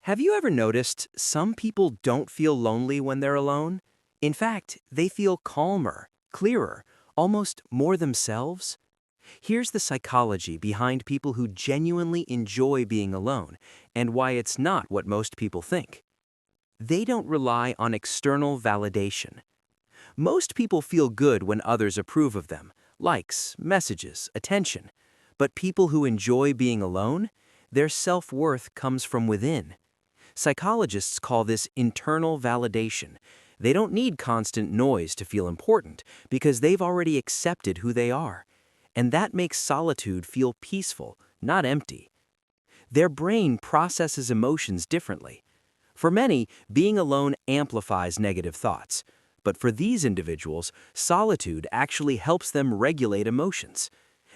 Have you ever noticed some people don't feel lonely when they're alone? In fact, they feel calmer, clearer, almost more themselves. Here's the psychology behind people who genuinely enjoy being alone and why it's not what most people think. They don't rely on external validation. Most people feel good when others approve of them, likes, messages, attention. But people who enjoy being alone, their self-worth comes from within. Psychologists call this internal validation. They don't need constant noise to feel important because they've already accepted who they are. And that makes solitude feel peaceful, not empty. Their brain processes emotions differently. For many, being alone amplifies negative thoughts. But for these individuals, solitude actually helps them regulate emotions.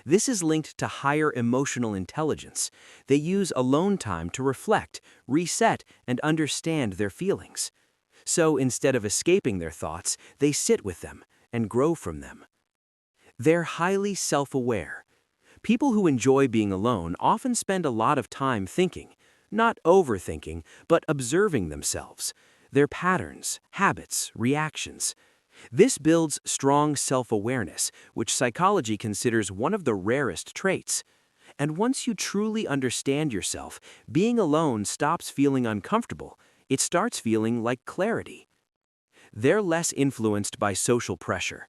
This is linked to higher emotional intelligence. They use alone time to reflect, reset, and understand their feelings. So instead of escaping their thoughts, they sit with them and grow from them. They're highly self-aware. People who enjoy being alone often spend a lot of time thinking, not overthinking, but observing themselves, their patterns, habits, reactions. This builds strong self-awareness, which psychology considers one of the rarest traits. And once you truly understand yourself, being alone stops feeling uncomfortable. It starts feeling like clarity. They're less influenced by social pressure.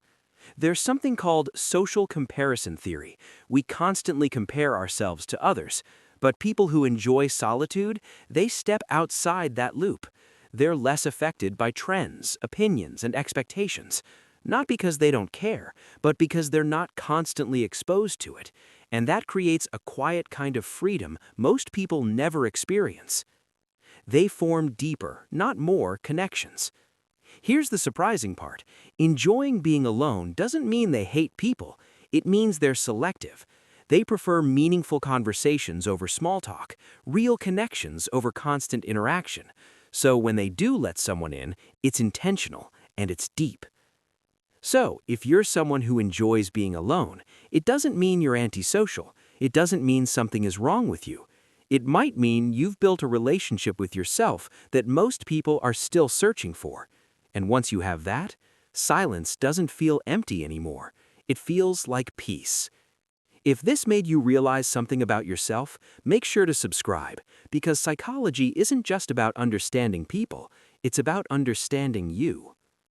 There's something called social comparison theory. We constantly compare ourselves to others, but people who enjoy solitude, they step outside that loop. They're less affected by trends, opinions, and expectations, not because they don't care, but because they're not constantly exposed to it, and that creates a quiet kind of freedom most people never experience. They form deeper, not more, connections. Here's the surprising part. Enjoying being alone doesn't mean they hate people. It means they're selective. They prefer meaningful conversations over small talk, real connections over constant interaction. So when they do let someone in, it's intentional and it's deep. So, if you're someone who enjoys being alone, it doesn't mean you're antisocial. It doesn't mean something is wrong with you. It might mean you've built a relationship with yourself that most people are still searching for. And once you have that, silence doesn't feel empty anymore. It feels like peace. If this made you realize something about yourself, make sure to subscribe, because psychology isn't just about understanding people, it's about understanding you.